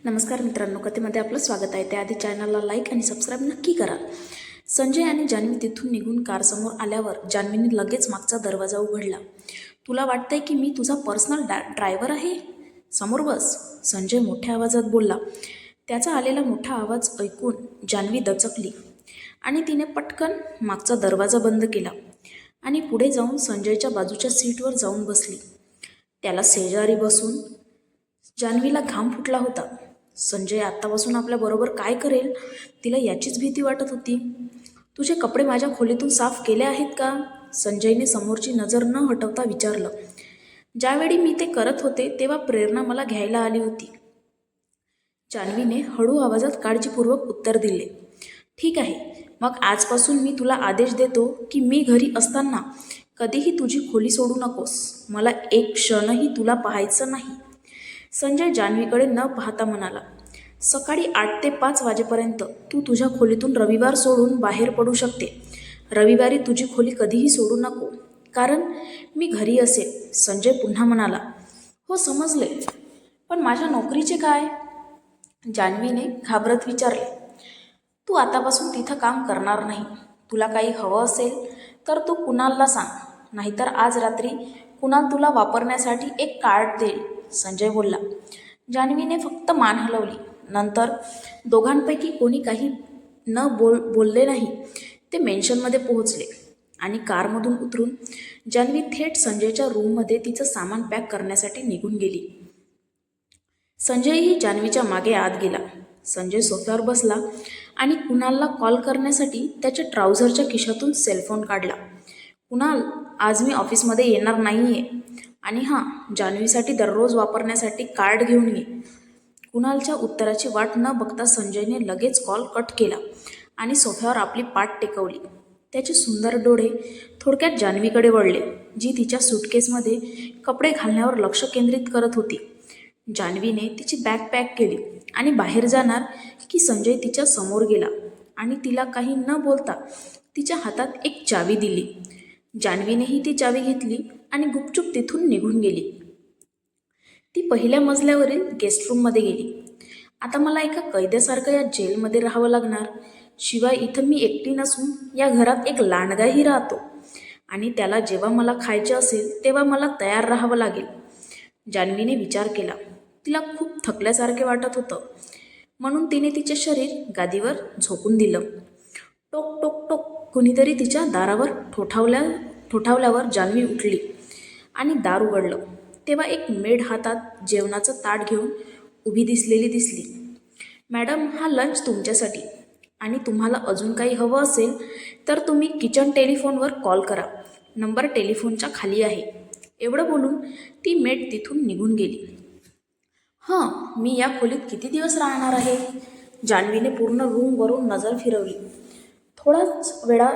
नमस्कार मित्रांनो, कथेमध्ये आपलं स्वागत आहे. त्याआधी चॅनलला लाईक आणि सबस्क्राईब नक्की करा. संजय आणि जान्हवी तिथून निघून कारसमोर आल्यावर जान्हवीने लगेच मागचा दरवाजा उघडला. तुला वाटतंय की मी तुझा पर्सनल ड्रायव्हर आहे? समोर बस, संजय मोठ्या आवाजात बोलला. त्याचा आलेला मोठा आवाज ऐकून जान्हवी दचकली आणि तिने पटकन मागचा दरवाजा बंद केला आणि पुढे जाऊन संजयच्या बाजूच्या सीटवर जाऊन बसली. त्याला शेजारी बसून जान्हवीला घाम फुटला होता. संजय आत्तापासून आपल्याबरोबर काय करेल, तिला याचीच भीती वाटत होती. तुझे कपडे माझ्या खोलीतून साफ केले आहेत का? संजयने समोरची नजर न हटवता विचारलं. ज्यावेळी मी ते करत होते तेव्हा प्रेरणा मला घ्यायला आली होती. जान्हवीने हळू आवाजात काळजीपूर्वक उत्तर दिले. ठीक आहे, मग आजपासून मी तुला आदेश देतो की मी घरी असताना कधीही तुझी खोली सोडू नकोस. मला एक क्षणही तुला पाहायचं नाही. संजय जान्हवीकडे न पाहता म्हणाला. सकाळी 8 ते 5 वाजेपर्यंत तू तुझ्या खोलीतून रविवार सोडून बाहेर पडू शकते. रविवारी तुझी खोली कधीही सोडू नको, कारण मी घरी असेल. संजय पुन्हा म्हणाला. हो समजले, पण माझ्या नोकरीचे काय? जान्हवीने घाबरत विचारले. तू आतापासून तिथं काम करणार नाही. तुला काही हवं असेल तर तू कुणालला सांग, नाहीतर आज रात्री कुणाल तुला वापरण्यासाठी एक कार्ड देईल, संजय बोलला. जान्हवीने फक्त मान हलवली. नंतर दोघांपैकी कोणी काही बोलले नाही. ते मेन्शनमध्ये पोहोचले आणि कारमधून उतरून जान्हवी थेट संजयच्या रूममध्ये तिचं सामान पॅक करण्यासाठी निघून गेली. संजयही जान्हवीच्या मागे आत गेला. संजय सोफ्यावर बसला आणि कुणालला कॉल करण्यासाठी त्याच्या ट्राउझरच्या खिशातून सेलफोन काढला. कुणाल, आज मी ऑफिसमध्ये येणार नाही आहे, आणि हां, जान्हवीसाठी दररोज वापरण्यासाठी कार्ड घेऊन ये. कुणालच्या उत्तराची वाट न बघता संजयने लगेच कॉल कट केला आणि सोफ्यावर आपली पाठ टेकवली. त्याचे सुंदर डोळे थोडक्यात जान्हवीकडे वळले, जी तिच्या सूटकेसमध्ये कपडे घालण्यावर लक्ष केंद्रित करत होती. जान्हवीने तिची बॅग पॅक केली आणि बाहेर जाणार की संजय तिच्या समोर गेला आणि तिला काही न बोलता तिच्या हातात एक चावी दिली. जान्हवीनेही ती चावी घेतली आणि गुपचूप तिथून निघून गेली. ती पहिल्या मजल्यावरील गेस्ट रूममध्ये गेली. आता मला एका कैद्यासारखं या जेलमध्ये राहावं लागणार. शिवाय इथं मी एकटी नसून या घरात एक लांडगाही राहतो आणि त्याला जेव्हा मला खायचे असेल तेव्हा मला तयार राहावं लागेल. जान्हवीने विचार केला. तिला खूप थकल्यासारखे वाटत होतं, म्हणून तिने तिचे शरीर गादीवर झोपून दिलं. टोक टोक टोक कुणीतरी तिच्या दारावर ठोठावल्यावर जान्हवी उठली आणि दार उघडलं. तेव्हा एक मेड हातात जेवणाचं ताट घेऊन उभी दिसली. मॅडम, हा लंच तुमच्यासाठी, आणि तुम्हाला अजून काही हवं असेल तर तुम्ही किचन टेलिफोनवर कॉल करा. नंबर टेलिफोनच्या खाली आहे. एवढं बोलून ती मेड तिथून निघून गेली. मी या खोलीत किती दिवस राहणार आहे? जान्हवीने पूर्ण रूमवरून नजर फिरवली. थोडाच वेळा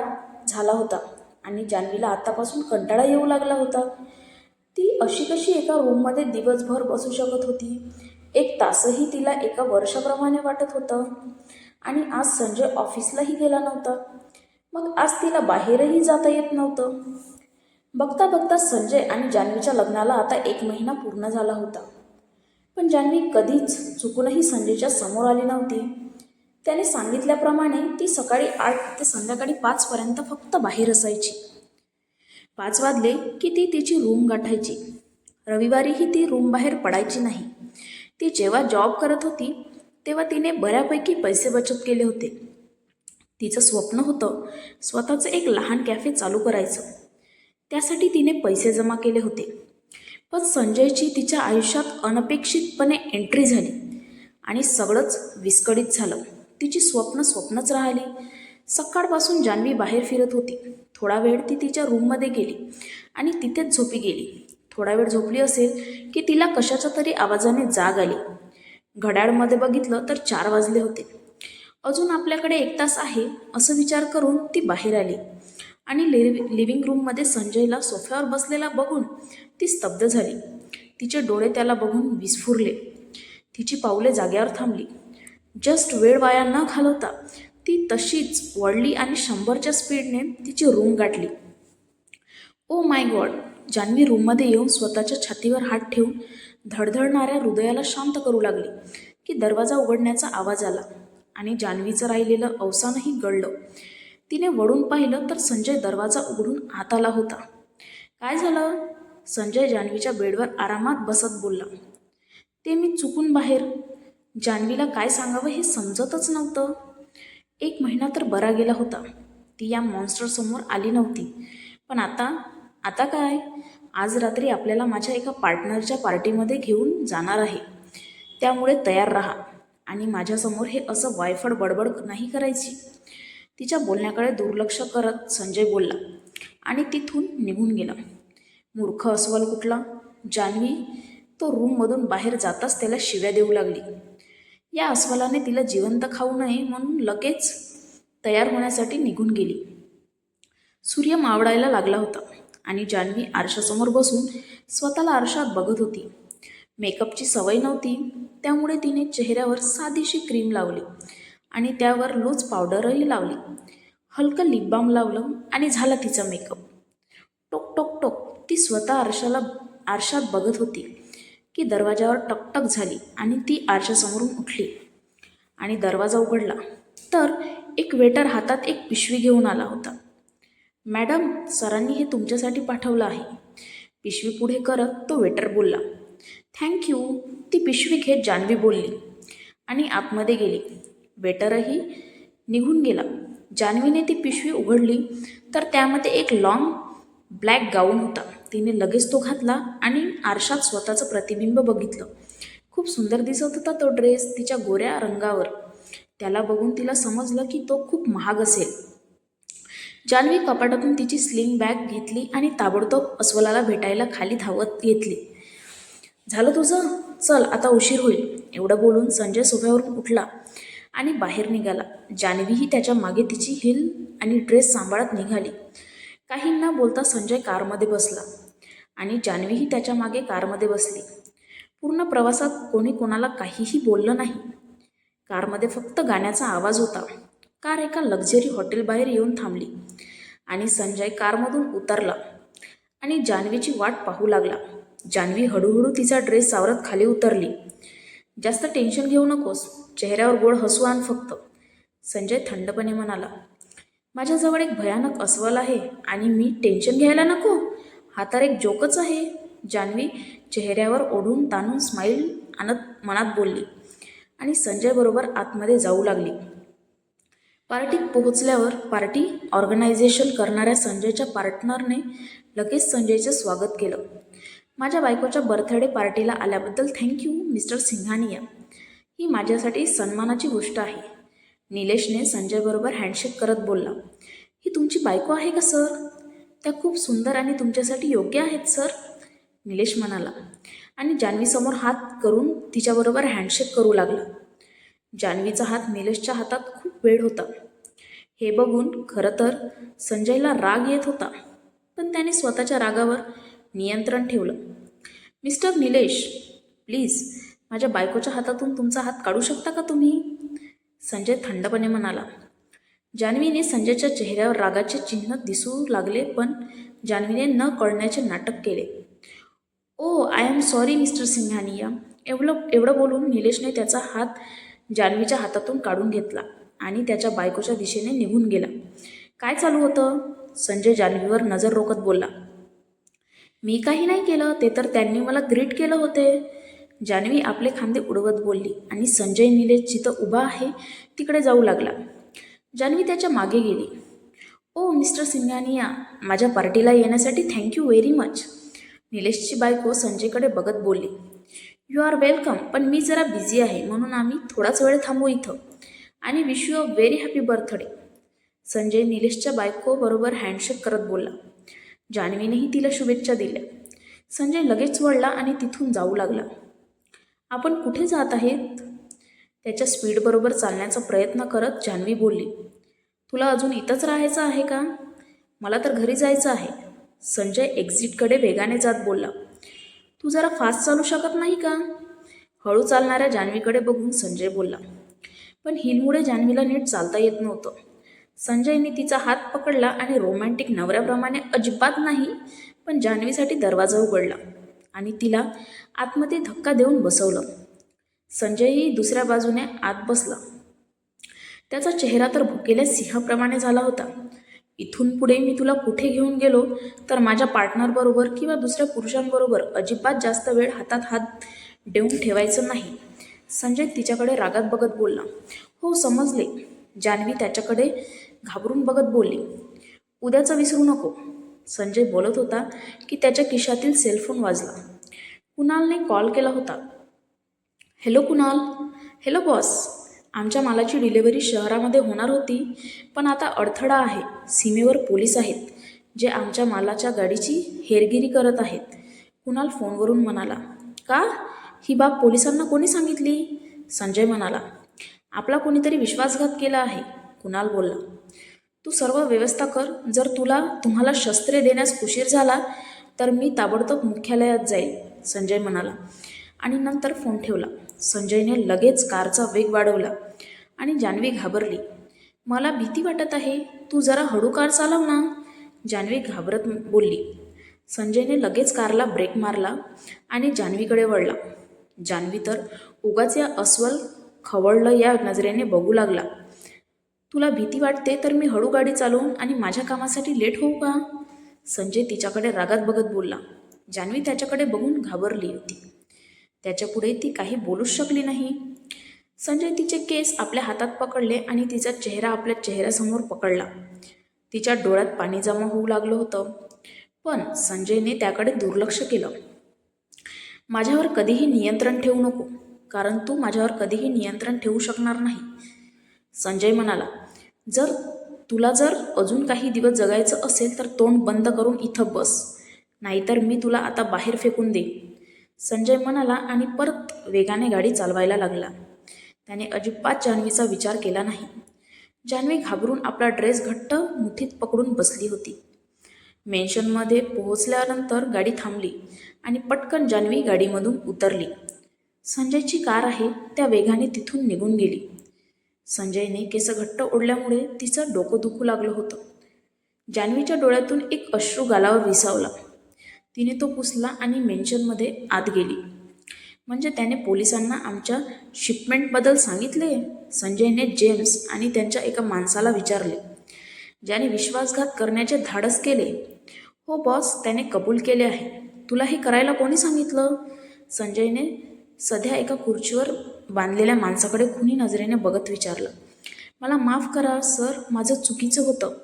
झाला होता आणि जान्हवीला आतापासून कंटाळा येऊ लागला होता. ती अशी कशी एका रूममध्ये दिवसभर बसू शकत होती? 1 तासही तिला एका वर्षाप्रमाणे वाटत होतं. आणि आज संजय ऑफिसलाही गेला नव्हता. मग आज तिला बाहेरही जाता येत नव्हतं. बघता बघता संजय आणि जान्हवीच्या लग्नाला आता 1 महिना पूर्ण झाला होता. पण जान्हवी कधीच चुकूनही संजयच्या समोर आली नव्हती. त्याने सांगितल्याप्रमाणे ती सकाळी 8 ते संध्याकाळी 5 पर्यंत फक्त बाहेर असायची. 5 वाजले की ती तिची रूम गाठायची. रविवारीही ती रूम बाहेर पडायची नाही. ती जेव्हा जॉब करत होती तेव्हा तिने बऱ्यापैकी पैसे बचत केले होते. तिचं स्वप्न होतं स्वतःचं एक लहान कॅफे चालू करायचं. त्यासाठी तिने पैसे जमा केले होते. पण संजयची तिच्या आयुष्यात अनपेक्षितपणे एंट्री झाली आणि सगळंच विस्कळीत झालं. तिची स्वप्नच राहिली. सकाळपासून जान्हवी बाहेर फिरत होती. थोडा वेळ ती तिच्या रूममध्ये गेली आणि तिथेच झोपी गेली. थोडा वेळ झोपली असेल की तिला कशाच्या तरी आवाजाने जाग आली. घड्याळमध्ये बघितलं तर 4 वाजले होते. अजून आपल्याकडे 1 तास आहे असं विचार करून ती बाहेर आली आणि लिव्हिंग रूममध्ये संजयला सोफ्यावर बसलेला बघून ती स्तब्ध झाली. तिचे डोळे त्याला बघून विस्फुरले. तिची पावले जाग्यावर थांबली. जस्ट वेळ वाया न घालवता ती तशीच वळली आणि 100च्या स्पीडने तिची रूम गाठली. Oh my God! जान्हवी रूममध्ये येऊन स्वतःच्या छातीवर हात ठेवून धडधडणाऱ्या हृदयाला शांत करू लागली. की दरवाजा उघडण्याचा आवाज आला आणि जान्हवीचं राहिलेलं अवसानही गळलं. तिने वळून पाहिलं तर संजय दरवाजा उघडून आत आला होता. काय झालं? संजय जान्हवीच्या बेडवर आरामात बसत बोलला. ते मी चुकून बाहेर. जान्हवीला काय सांगावं हे समजतच नव्हतं. 1 महिना तर बरा गेला होता. ती या मॉन्स्टरसमोर आली नव्हती. पण आता काय? आज रात्री आपल्याला माझ्या एका पार्टनरच्या पार्टीमध्ये घेऊन जाणार आहे. त्यामुळे तयार राहा आणि माझ्यासमोर हे असं वायफळ बडबड नाही करायची. तिच्या बोलण्याकडे दुर्लक्ष करत संजय बोलला आणि तिथून निघून गेला. मूर्ख अस्वल कुठला! जान्हवी तो रूममधून बाहेर जाताच त्याला शिव्या देऊ लागली. या अस्वलाने तिला जिवंत खाऊ नये म्हणून लगेच तयार होण्यासाठी निघून गेली. सूर्य मावळायला लागला होता आणि जान्हवी आरशासमोर बसून स्वतःला आरशात बघत होती. मेकअपची सवय नव्हती, त्यामुळे तिने चेहऱ्यावर साधीशी क्रीम लावली आणि त्यावर लूज पावडरही लावली. हलकं लिप बाम लावलं आणि झाला तिचा मेकअप. टोक टोक टोक ती स्वतः आरशात बघत होती की दरवाजावर टकटक झाली आणि ती आरशासमोरून उठली आणि दरवाजा उघडला तर एक वेटर हातात एक पिशवी घेऊन आला होता. मॅडम, सरांनी हे तुमच्यासाठी पाठवलं आहे. पिशवी पुढे करत तो वेटर बोलला. थँक्यू. ती पिशवी घेत जान्हवी बोलली आणि आतमध्ये गेली. वेटरही निघून गेला. जान्हवीने ती पिशवी उघडली तर त्यामध्ये एक लॉंग ब्लॅक गाऊन होता. तिने लगेच तो घातला आणि आरशात स्वतःचं प्रतिबिंब बघितलं. खूप सुंदर दिसत होता तो ड्रेस तिच्या गोऱ्या रंगावर. त्याला बघून तिला समजलं की तो खूप महाग असेल. जान्हवी कपाटातून तिची स्लिंग बॅग घेतली आणि ताबडतोब अस्वलाला भेटायला खाली धावत घेतली. झालं तुझं? चल, आता उशीर होईल. एवढं बोलून संजय सोफ्यावरून उठला आणि बाहेर निघाला. जान्हवीही त्याच्या मागे तिची हिल आणि ड्रेस सांभाळत निघाली. काही न बोलता संजय कारमध्ये बसला आणि जान्हवीही त्याच्या मागे कारमध्ये बसली. पूर्ण प्रवासात कोणी कोणाला काहीही बोललं नाही. कारमध्ये फक्त गाण्याचा आवाज होता. कार एका लक्झरी हॉटेलबाहेर येऊन थांबली आणि संजय कारमधून उतरला आणि जान्हवीची वाट पाहू लागला. जान्हवी हळूहळू तिचा ड्रेस सावरत खाली उतरली. जास्त टेन्शन घेऊ नकोस, चेहऱ्यावर गोड हसू आण फक्त, संजय थंडपणे म्हणाला. माझ्याजवळ एक भयानक अस्वल आहे आणि मी टेन्शन घ्यायला नको? हा तर एक जोकच आहे, जान्हवी चेहऱ्यावर ओढून ताणून स्माईल आणत मनात बोलली आणि संजय बरोबर आतमध्ये जाऊ लागली. पार्टीत पोहोचल्यावर पार्टी ऑर्गनायझेशन करणाऱ्या संजयच्या पार्टनरने लगेच संजयचं स्वागत केलं. माझ्या बायकोच्या बर्थडे पार्टीला आल्याबद्दल थँक्यू मिस्टर सिंघानिया. ही माझ्यासाठी सन्मानाची गोष्ट आहे. निलेशने संजयबरोबर हँडशेक करत बोलला. ही तुमची बायको आहे का सर? त्या खूप सुंदर आणि तुमच्यासाठी योग्य आहेत सर, निलेश म्हणाला आणि जान्हवीसमोर हात करून तिच्याबरोबर हँडशेक करू लागला. जान्हवीचा हात निलेशच्या हातात खूप वेळ होता. हे बघून खरं तर संजयला राग येत होता, पण त्याने स्वतःच्या रागावर नियंत्रण ठेवलं. मिस्टर निलेश, प्लीज माझ्या बायकोच्या हातातून तुमचा हात काढू शकता का तुम्ही? संजय थंडपणे म्हणाला. जान्हवीने संजयच्या चेहऱ्यावर रागाचे चिन्ह दिसू लागले, पण जान्हवीने न कळण्याचे नाटक केले. Oh, I am sorry mister Singhania. एवढं बोलून निलेशने त्याचा हात जान्हवीच्या हातातून काढून घेतला आणि त्याच्या बायकोच्या दिशेने निघून गेला. काय चालू होतं? संजय जान्हवीवर नजर रोखत बोलला. मी काही नाही केलं, ते तर त्यांनी मला ग्रीट केलं होते, जान्हवी आपले खांदे उडवत बोलली आणि संजय निलेश जिथं उभा आहे तिकडे जाऊ लागला. जान्हवी त्याच्या मागे गेली. ओ मिस्टर सिंघानिया, माझ्या पार्टीला येण्यासाठी थँक्यू व्हेरी मच, निलेशची बायको संजयकडे बघत बोलली. यू आर वेलकम, पण मी जरा बिझी आहे म्हणून आम्ही थोडाच वेळ थांबू इथं आणि wish you a very happy birthday, Sanjay निलेशच्या बायकोबरोबर हँडशेक करत बोलला. जान्हवीनेही तिला शुभेच्छा दिल्या. संजय लगेच वळला आणि तिथून जाऊ लागला. आपण कुठे जात आहेत? त्याच्या स्पीडबरोबर चालण्याचा प्रयत्न करत जान्हवी बोलली. तुला अजून इथंच राहायचं आहे का? मला तर घरी जायचं आहे, संजय एक्झिटकडे वेगाने जात बोलला. तू जरा फास्ट चालू शकत नाही का? हळू चालणाऱ्या जान्हवीकडे बघून संजय बोलला. पण हिलमुळे जान्हवीला नीट चालता येत नव्हतं. संजयने तिचा हात पकडला आणि रोमॅन्टिक नवऱ्याप्रमाणे अजिबात नाही पण जान्हवीसाठी दरवाजा उघडला आणि तिला आतमध्ये धक्का देऊन बसवलं. संजयही दुसऱ्या बाजूने आत बसला. त्याचा चेहरा तर भुकेल्या सिंहाप्रमाणे झाला होता. इथून पुढे मी तुला कुठे घेऊन गेलो तर माझ्या पार्टनरबरोबर किंवा दुसऱ्या पुरुषांबरोबर अजिबात जास्त वेळ हातात हात देऊन ठेवायचं नाही. संजय तिच्याकडे रागात बघत बोलला. हो समजले. जान्हवी त्याच्याकडे घाबरून बघत बोलली. उद्याचं विसरू नको. संजय बोलत होता की त्याच्या खिशातील सेलफोन वाजला. कुणालने कॉल केला होता. हॅलो कुणाल. Hello boss. आमच्या मालाची डिलिव्हरी शहरामध्ये होणार होती, पण आता अडथळा आहे. सीमेवर पोलीस आहेत जे आमच्या मालाच्या गाडीची हेरगिरी करत आहेत. कुणाल फोनवरून म्हणाला. का? ही बाब पोलिसांना कोणी सांगितली? संजय म्हणाला. आपला कोणीतरी विश्वासघात केला आहे. कुणाल बोलला. तू सर्व व्यवस्था कर. जर तुम्हाला शस्त्रे देण्यास उशीर झाला तर मी ताबडतोब मुख्यालयात जाईल, संजय म्हणाला आणि नंतर फोन ठेवला. संजयने लगेच कारचा वेग वाढवला आणि जान्हवी घाबरली. मला भीती वाटत आहे. तू जरा हळू कार चालव ना, जान्हवी घाबरत बोलली. संजयने लगेच कारला ब्रेक मारला आणि जान्हवीकडे वळला. जान्हवी तर उगाच या अस्वल खवळलं या नजरेने बघू लागला. तुला भीती वाटते तर मी हळू गाडी चालवून आणि माझ्या कामासाठी लेट होऊ का? संजय तिच्याकडे रागात बघत बोलला. जान्हवी त्याच्याकडे बघून घाबरली होती. त्याच्यापुढे ती काही बोलूच शकली नाही. संजय तिचे केस आपल्या हातात पकडले आणि तिचा चेहरा आपल्या चेहऱ्यासमोर पकडला. तिच्या डोळ्यात पाणी जमा होऊ लागलं होतं, पण संजयने त्याकडे दुर्लक्ष केलं. माझ्यावर कधीही नियंत्रण ठेवू नको, कारण तू माझ्यावर कधीही नियंत्रण ठेवू शकणार नाही, संजय म्हणाला. तुला जर अजून काही दिवस जगायचं असेल तर तोंड बंद करून इथं बस, नाहीतर मी तुला आता बाहेर फेकून देईन, संजय म्हणाला आणि परत वेगाने गाडी चालवायला लागला. त्याने अजिबात जान्हवीचा विचार केला नाही. जान्हवी घाबरून आपला ड्रेस घट्ट मुठीत पकडून बसली होती. मेन्शनमध्ये पोहोचल्यानंतर गाडी थांबली आणि पटकन जान्हवी गाडीमधून उतरली. संजयची कार आहे त्या वेगाने तिथून निघून गेली. संजयने केस घट्ट ओढल्यामुळे तिचं डोकं दुखू लागलं होतं. जान्हवीच्या डोळ्यातून एक अश्रू गालावर विसावला. तिने तो पुसला आणि मेन्शनमध्ये आत गेली. म्हणजे त्याने पोलिसांना आमच्या शिपमेंटबद्दल सांगितले, संजयने जेम्स आणि त्यांच्या एका माणसाला विचारले. ज्याने विश्वासघात करण्याचे धाडस केले. हो बॉस, त्याने कबूल केले आहे. तुला हे करायला कोणी सांगितलं? संजयने सध्या एका खुर्चीवर बांधलेल्या माणसाकडे खुनी नजरेने बघत विचारलं. मला माफ करा सर, माझं चुकीचं होतं.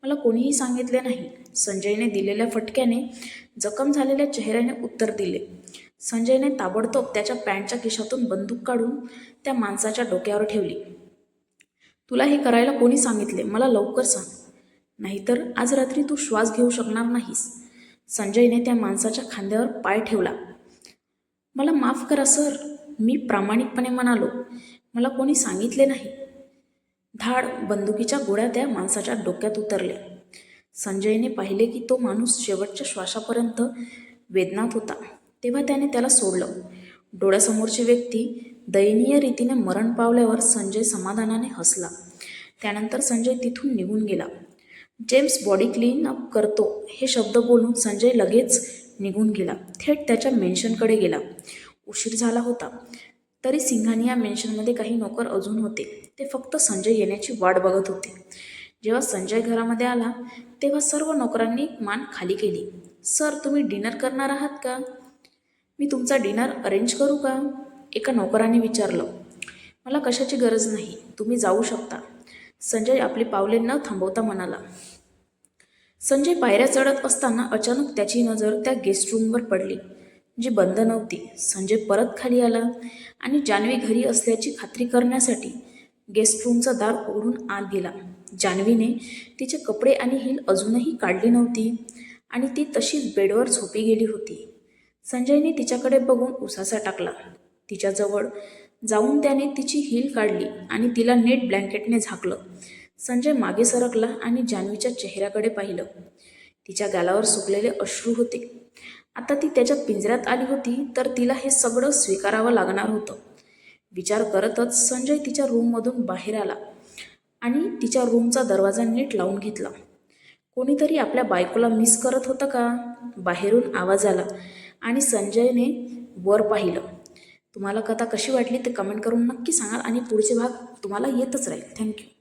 मला कोणीही सांगितले नाही, संजयने दिलेल्या फटक्याने जखम झालेल्या चेहऱ्याने उत्तर दिले. संजयने ताबडतोब त्याच्या पॅन्टच्या खिशातून बंदूक काढून त्या माणसाच्या डोक्यावर ठेवली. तुला हे करायला कोणी सांगितले? मला लवकर सांग, नाहीतर आज रात्री तू श्वास घेऊ शकणार नाहीस. संजयने त्या माणसाच्या खांद्यावर पाय ठेवला. मला माफ करा सर, मी प्रामाणिकपणे म्हणालो, मला कोणी सांगितले नाही. धाड बंदुकीच्या गोळ्या त्या माणसाच्या डोक्यात उतरल्या. संजयने पाहिले की तो माणूस शेवटच्या श्वासापर्यंत वेदनात होता. तेव्हा त्याने त्याला सोडलं. डोळ्यासमोरची व्यक्ती दयनीय रीतीने मरण पावल्यावर संजय समाधानाने हसला. त्यानंतर संजय तिथून निघून गेला. जेम्स बॉडी क्लीन अप करतो हे शब्द बोलून संजय लगेच निघून गेला. थेट त्याच्या मेन्शनकडे गेला. उशीर झाला होता, तरी सिंघानिया मेन्शनमध्ये काही नोकर अजून होते. ते फक्त संजय येण्याची वाट बघत होते. जेव्हा संजय घरामध्ये आला तेव्हा सर्व नोकरांनी मान खाली केली. सर, तुम्ही डिनर करणार आहात का? मी तुमचा डिनर अरेंज करू का? एका नोकराने विचारलं. मला कशाची गरज नाही, तुम्ही जाऊ शकता, संजय आपली पावले न थांबवता म्हणाला. संजय पायऱ्या चढत असताना अचानक त्याची नजर त्या गेस्ट रूमवर पडली, जी बंद नव्हती. संजय परत खाली आला आणि जान्हवी घरी असल्याची खात्री करण्यासाठी गेस्ट रूमचं दार उघडून आत गेला. जान्हवीने तिचे कपडे आणि हिल अजूनही काढली नव्हती आणि ती तशीच बेडवर झोपी गेली होती. संजयने तिच्याकडे बघून उसासा टाकला. तिच्याजवळ जाऊन त्याने तिची हिल काढली आणि तिला नीट ब्लँकेटने झाकलं. संजय मागे सरकला आणि जान्हवीच्या चेहऱ्याकडे पाहिलं. तिच्या गालावर सुकलेले अश्रू होते. आता ती त्याच्या पिंजऱ्यात आली होती तर तिला हे सगळं स्वीकारावं लागणार होतं. विचार करतच संजय तिच्या रूममधून बाहेर आला आणि तिच्या रूमचा दरवाजा नीट लावून घेतला. कोणीतरी आपल्या बायकोला मिस करत होतं का? बाहेरून आवाज आला आणि संजयने वर पाहिलं. तुम्हाला कथा कशी वाटली ते कमेंट करून नक्की सांगाल आणि पुढचे भाग तुम्हाला येतच राहील. थँक्यू.